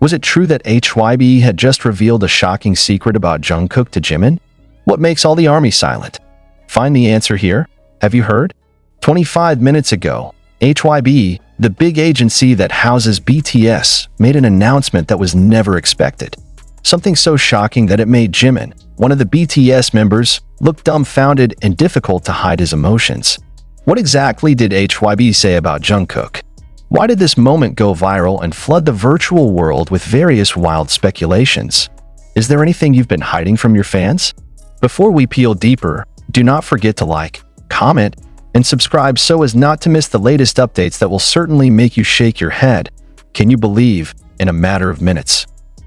Was it true that Hybe had just revealed a shocking secret about Jungkook to Jimin? What makes all the army silent? Find the answer here. Have you heard? 25 minutes ago, Hybe, the big agency that houses BTS, made an announcement that was never expected. Something so shocking that it made Jimin, one of the BTS members, look dumbfounded and difficult to hide his emotions. What exactly did Hybe say about Jungkook? Why did this moment go viral and flood the virtual world with various wild speculations? Is there anything you've been hiding from your fans? Before we peel deeper, do not forget to like, comment, and subscribe so as not to miss the latest updates that will certainly make you shake your head. Can you believe, in a matter of minutes,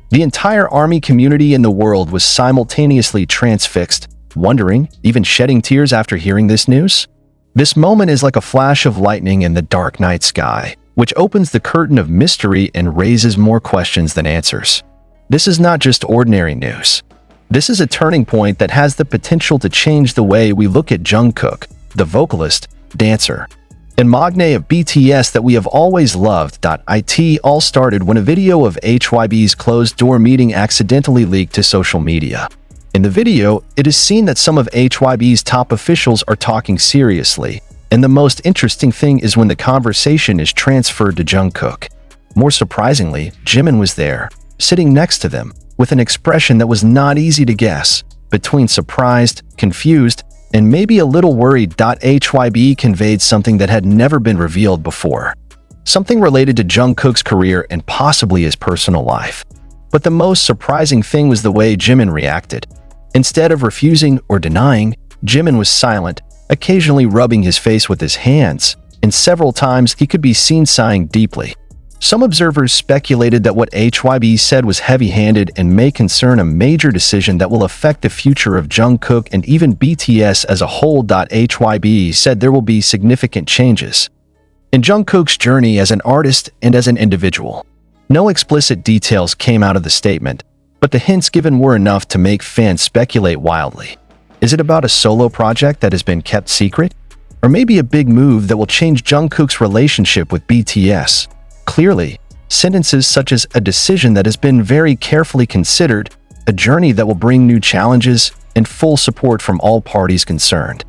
the entire army community in the world was simultaneously transfixed, wondering, even shedding tears after hearing this news? This moment is like a flash of lightning in the dark night sky, which opens the curtain of mystery and raises more questions than answers. This is not just ordinary news. This is a turning point that has the potential to change the way we look at Jungkook, the vocalist, dancer, and magnate of BTS that we have always loved. It all started when a video of Hybe's closed-door meeting accidentally leaked to social media. In the video, it is seen that some of Hybe's top officials are talking seriously, and the most interesting thing is when the conversation is transferred to Jungkook. More surprisingly, Jimin was there, sitting next to them, with an expression that was not easy to guess, between surprised, confused, and maybe a little worried. Hybe conveyed something that had never been revealed before. Something related to Jungkook's career and possibly his personal life. But the most surprising thing was the way Jimin reacted. Instead of refusing or denying, Jimin was silent, occasionally rubbing his face with his hands, and several times he could be seen sighing deeply. Some observers speculated that what Hybe said was heavy-handed and may concern a major decision that will affect the future of Jungkook and even BTS as a whole. Hybe said there will be significant changes in Jungkook's journey as an artist and as an individual. No explicit details came out of the statement, but the hints given were enough to make fans speculate wildly. Is it about a solo project that has been kept secret? Or maybe a big move that will change Jungkook's relationship with BTS? Clearly, sentences such as a decision that has been very carefully considered, a journey that will bring new challenges, and full support from all parties concerned,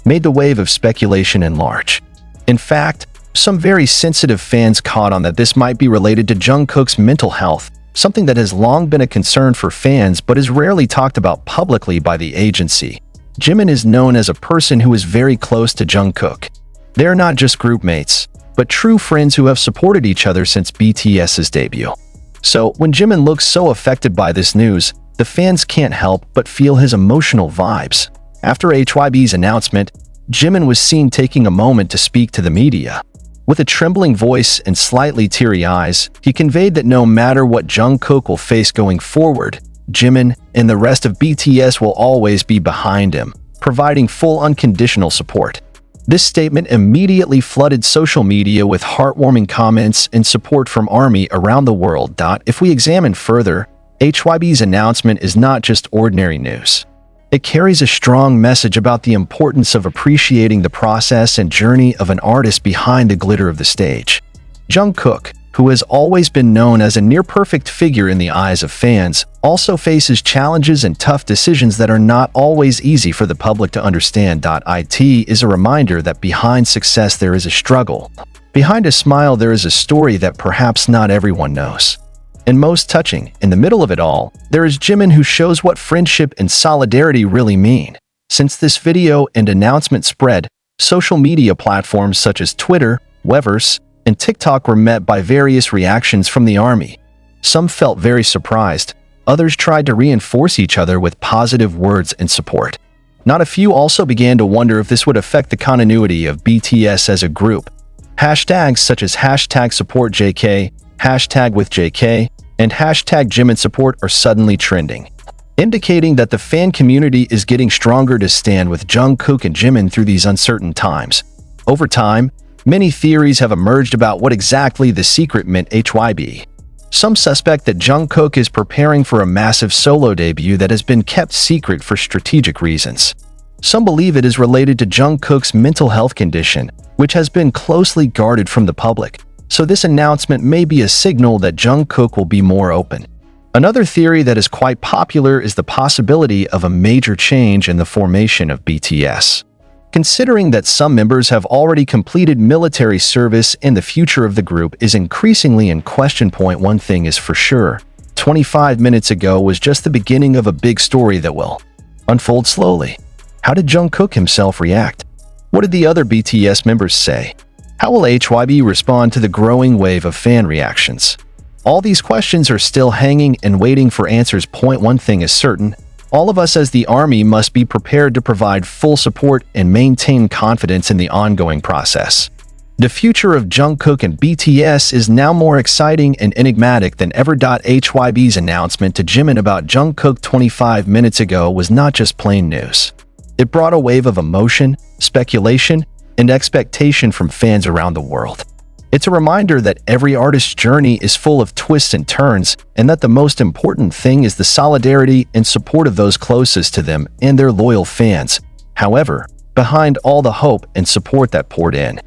made the wave of speculation enlarge. In fact, some very sensitive fans caught on that this might be related to Jungkook's mental health, something that has long been a concern for fans but is rarely talked about publicly by the agency. Jimin is known as a person who is very close to Jungkook. They are not just group mates, but true friends who have supported each other since BTS's debut. So, when Jimin looks so affected by this news, the fans can't help but feel his emotional vibes. After Hybe's announcement, Jimin was seen taking a moment to speak to the media. With a trembling voice and slightly teary eyes, he conveyed that no matter what Jungkook will face going forward, Jimin and the rest of BTS will always be behind him, providing full unconditional support. This statement immediately flooded social media with heartwarming comments and support from ARMY around the world. If we examine further, Hybe's announcement is not just ordinary news. It carries a strong message about the importance of appreciating the process and journey of an artist behind the glitter of the stage. Jungkook, who has always been known as a near-perfect figure in the eyes of fans, also faces challenges and tough decisions that are not always easy for the public to understand. It is a reminder that behind success there is a struggle. Behind a smile there is a story that perhaps not everyone knows. And most touching, in the middle of it all, there is Jimin, who shows what friendship and solidarity really mean. Since this video and announcement spread, social media platforms such as Twitter, Weverse, and TikTok were met by various reactions from the ARMY. Some felt very surprised, others tried to reinforce each other with positive words and support. Not a few also began to wonder if this would affect the continuity of BTS as a group. Hashtags such as #SupportJK, #WithJK, and #JiminSupport are suddenly trending, indicating that the fan community is getting stronger to stand with Jungkook and Jimin through these uncertain times. Over time, many theories have emerged about what exactly the secret meant. Hybe. Some suspect that Jungkook is preparing for a massive solo debut that has been kept secret for strategic reasons. Some believe it is related to Jungkook's mental health condition, which has been closely guarded from the public. so this announcement may be a signal that Jungkook will be more open. Another theory that is quite popular is the possibility of a major change in the formation of BTS. Considering that some members have already completed military service and the future of the group is increasingly in question. One thing is for sure, 25 minutes ago was just the beginning of a big story that will unfold slowly. How did Jungkook himself react? What did the other BTS members say? How will Hybe respond to the growing wave of fan reactions? All these questions are still hanging and waiting for answers. One thing is certain, all of us as the ARMY must be prepared to provide full support and maintain confidence in the ongoing process. The future of Jungkook and BTS is now more exciting and enigmatic than ever. Hybe's announcement to Jimin about Jungkook 25 minutes ago was not just plain news. It brought a wave of emotion, speculation, and expectation from fans around the world. It's a reminder that every artist's journey is full of twists and turns, and that the most important thing is the solidarity and support of those closest to them and their loyal fans. However, behind all the hope and support that poured in,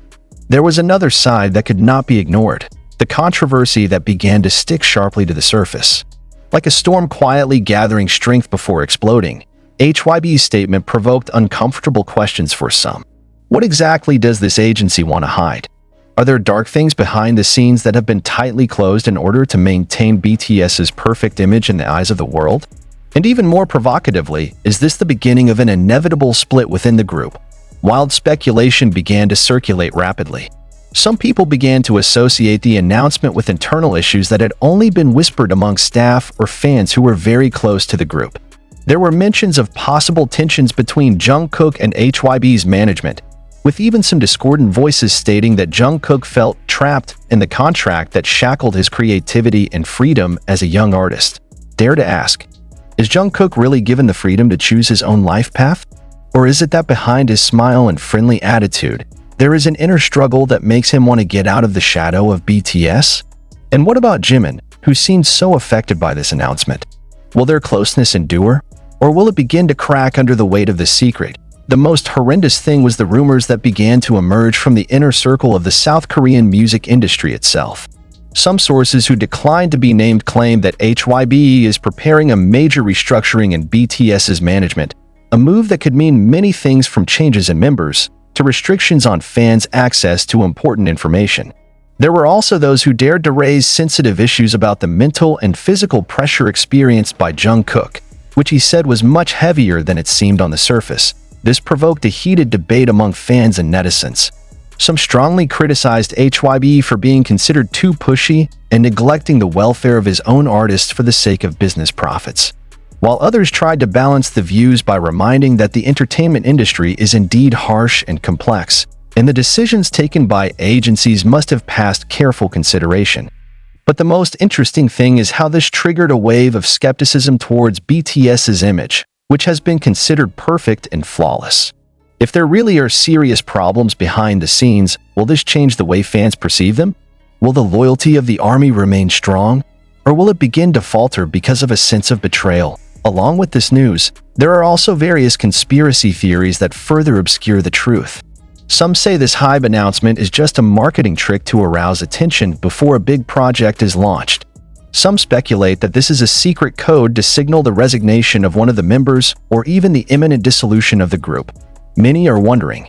there was another side that could not be ignored, the controversy that began to stick sharply to the surface. Like a storm quietly gathering strength before exploding, Hybe's statement provoked uncomfortable questions for some. What exactly does this agency want to hide? Are there dark things behind the scenes that have been tightly closed in order to maintain BTS's perfect image in the eyes of the world? And even more provocatively, is this the beginning of an inevitable split within the group? Wild speculation began to circulate rapidly. Some people began to associate the announcement with internal issues that had only been whispered among staff or fans who were very close to the group. There were mentions of possible tensions between Jungkook and Hybe's management, with even some discordant voices stating that Jungkook felt trapped in the contract that shackled his creativity and freedom as a young artist. Dare to ask, is Jungkook really given the freedom to choose his own life path? Or is it that behind his smile and friendly attitude, there is an inner struggle that makes him want to get out of the shadow of BTS? And what about Jimin, who seemed so affected by this announcement? Will their closeness endure? Or will it begin to crack under the weight of the secret? The most horrendous thing was the rumors that began to emerge from the inner circle of the South Korean music industry itself. Some sources who declined to be named claim that Hybe is preparing a major restructuring in BTS's management, a move that could mean many things from changes in members to restrictions on fans' access to important information. There were also those who dared to raise sensitive issues about the mental and physical pressure experienced by Jungkook, which he said was much heavier than it seemed on the surface. This provoked a heated debate among fans and netizens. Some strongly criticized Hybe for being considered too pushy and neglecting the welfare of his own artists for the sake of business profits, while others tried to balance the views by reminding that the entertainment industry is indeed harsh and complex, and the decisions taken by agencies must have passed careful consideration. But the most interesting thing is how this triggered a wave of skepticism towards BTS's image, which has been considered perfect and flawless. If there really are serious problems behind the scenes, will this change the way fans perceive them? Will the loyalty of the ARMY remain strong? Or will it begin to falter because of a sense of betrayal? Along with this news, there are also various conspiracy theories that further obscure the truth. Some say this Hybe announcement is just a marketing trick to arouse attention before a big project is launched. Some speculate that this is a secret code to signal the resignation of one of the members or even the imminent dissolution of the group. Many are wondering,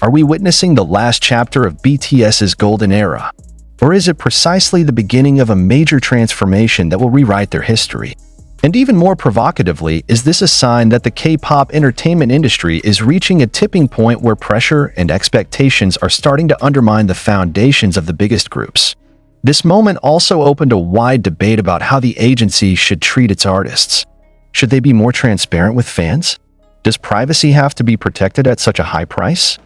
are we witnessing the last chapter of BTS's golden era? Or is it precisely the beginning of a major transformation that will rewrite their history? And even more provocatively, is this a sign that the K-pop entertainment industry is reaching a tipping point where pressure and expectations are starting to undermine the foundations of the biggest groups? This moment also opened a wide debate about how the agency should treat its artists. Should they be more transparent with fans? Does privacy have to be protected at such a high price?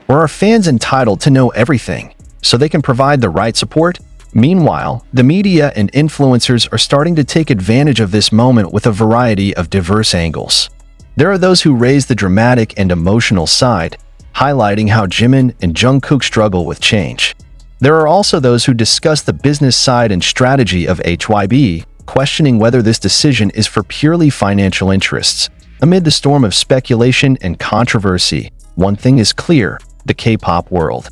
Or are fans entitled to know everything so they can provide the right support? Meanwhile, the media and influencers are starting to take advantage of this moment with a variety of diverse angles. There are those who raise the dramatic and emotional side, highlighting how Jimin and Jungkook struggle with change. There are also those who discuss the business side and strategy of Hybe, questioning whether this decision is for purely financial interests. Amid the storm of speculation and controversy, one thing is clear: the K-pop world,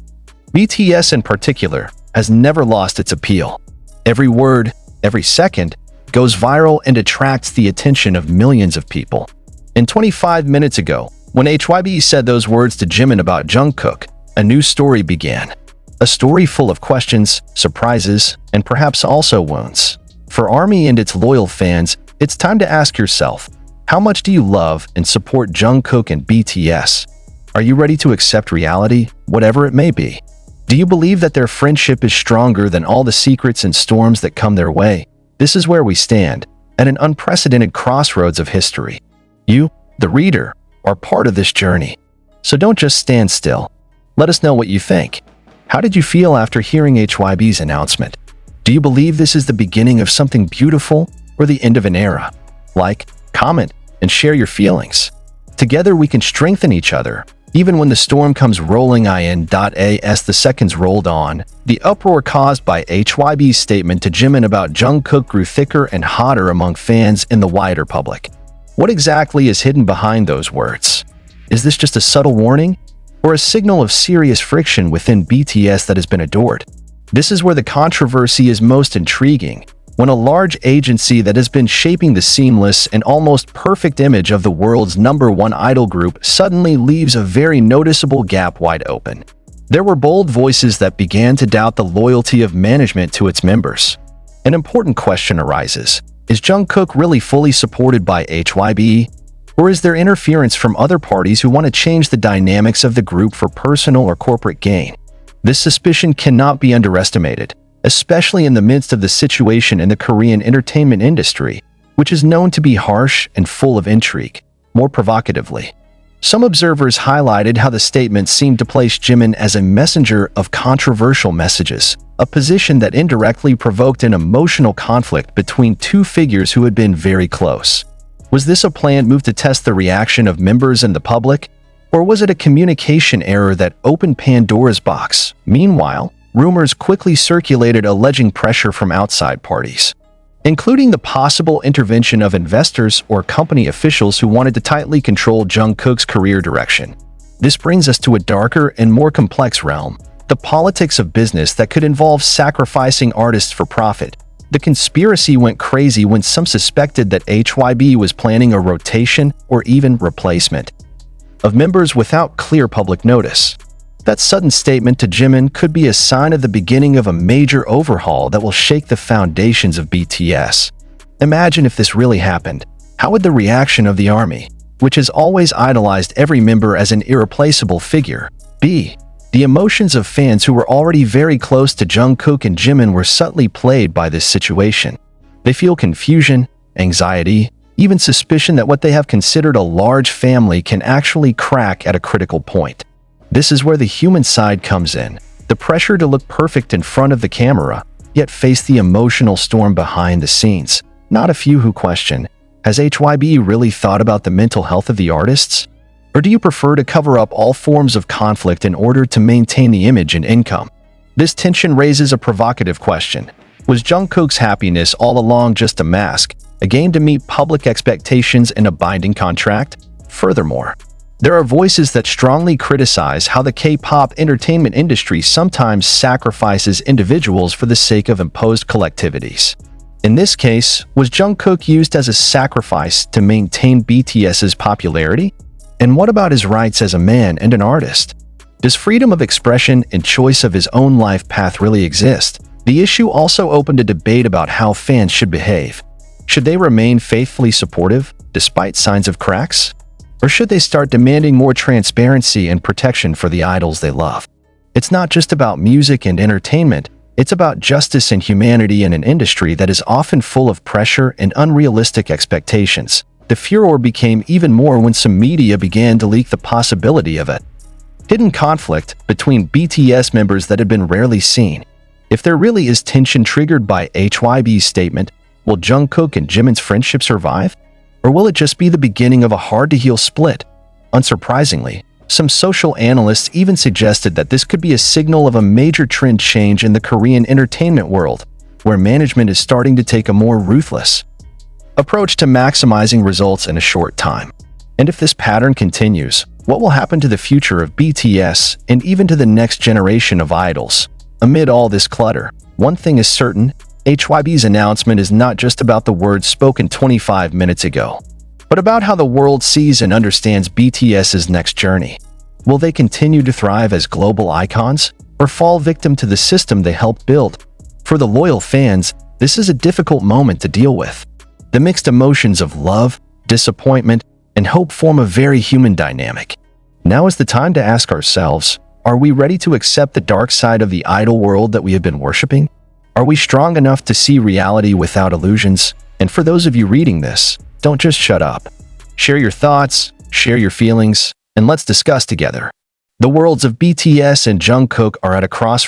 BTS in particular, has never lost its appeal. Every word, every second, goes viral and attracts the attention of millions of people. And 25 minutes ago, when Hybe said those words to Jimin about Jungkook, a new story began. A story full of questions, surprises, and perhaps also wounds. For ARMY and its loyal fans, it's time to ask yourself, how much do you love and support Jungkook and BTS? Are you ready to accept reality, whatever it may be? Do you believe that their friendship is stronger than all the secrets and storms that come their way? This is where we stand, at an unprecedented crossroads of history. You, the reader, are part of this journey. So don't just stand still. Let us know what you think. How did you feel after hearing Hybe's announcement? Do you believe this is the beginning of something beautiful or the end of an era? Like, comment, and share your feelings. Together we can strengthen each other. Even when the storm comes rolling in. As the seconds rolled on, the uproar caused by Hybe's statement to Jimin about Jungkook grew thicker and hotter among fans in the wider public. What exactly is hidden behind those words? Is this just a subtle warning, or a signal of serious friction within BTS that has been adored? This is where the controversy is most intriguing, when a large agency that has been shaping the seamless and almost perfect image of the world's #1 idol group suddenly leaves a very noticeable gap wide open. There were bold voices that began to doubt the loyalty of management to its members. An important question arises. Is Jungkook really fully supported by Hybe? Or is there interference from other parties who want to change the dynamics of the group for personal or corporate gain? This suspicion cannot be underestimated, especially in the midst of the situation in the Korean entertainment industry, which is known to be harsh and full of intrigue. More provocatively, some observers highlighted how the statement seemed to place Jimin as a messenger of controversial messages, a position that indirectly provoked an emotional conflict between two figures who had been very close. Was this a planned move to test the reaction of members and the public? Or was it a communication error that opened Pandora's box? Meanwhile, rumors quickly circulated alleging pressure from outside parties, including the possible intervention of investors or company officials who wanted to tightly control Jungkook's career direction. This brings us to a darker and more complex realm, the politics of business that could involve sacrificing artists for profit. The conspiracy went crazy when some suspected that Hybe was planning a rotation or even replacement of members without clear public notice. That sudden statement to Jimin could be a sign of the beginning of a major overhaul that will shake the foundations of BTS. Imagine if this really happened. How would the reaction of the ARMY, which has always idolized every member as an irreplaceable figure, be? The emotions of fans who were already very close to Jungkook and Jimin were subtly played by this situation. They feel confusion, anxiety, even suspicion that what they have considered a large family can actually crack at a critical point. This is where the human side comes in, the pressure to look perfect in front of the camera, yet face the emotional storm behind the scenes. Not a few who question, has Hybe really thought about the mental health of the artists? Or do you prefer to cover up all forms of conflict in order to maintain the image and income? This tension raises a provocative question. Was Jungkook's happiness all along just a mask, a game to meet public expectations in a binding contract? Furthermore, there are voices that strongly criticize how the K-pop entertainment industry sometimes sacrifices individuals for the sake of imposed collectivities. In this case, was Jungkook used as a sacrifice to maintain BTS's popularity? And what about his rights as a man and an artist? Does freedom of expression and choice of his own life path really exist? The issue also opened a debate about how fans should behave. Should they remain faithfully supportive, despite signs of cracks? Or should they start demanding more transparency and protection for the idols they love? It's not just about music and entertainment, it's about justice and humanity in an industry that is often full of pressure and unrealistic expectations. The furor became even more when some media began to leak the possibility of a hidden conflict between BTS members that had been rarely seen. If there really is tension triggered by Hybe's statement, will Jungkook and Jimin's friendship survive? Or will it just be the beginning of a hard-to-heal split? Unsurprisingly, some social analysts even suggested that this could be a signal of a major trend change in the Korean entertainment world, where management is starting to take a more ruthless approach to maximizing results in a short time. And if this pattern continues, what will happen to the future of BTS and even to the next generation of idols? Amid all this clutter, one thing is certain: Hybe's announcement is not just about the words spoken 25 minutes ago, but about how the world sees and understands BTS's next journey. Will they continue to thrive as global icons, or fall victim to the system they helped build? For the loyal fans, this is a difficult moment to deal with. The mixed emotions of love, disappointment, and hope form a very human dynamic. Now is the time to ask ourselves, are we ready to accept the dark side of the idol world that we have been worshipping? Are we strong enough to see reality without illusions? And for those of you reading this, don't just shut up. Share your thoughts, share your feelings, and let's discuss together. The worlds of BTS and Jungkook are at a crossroads.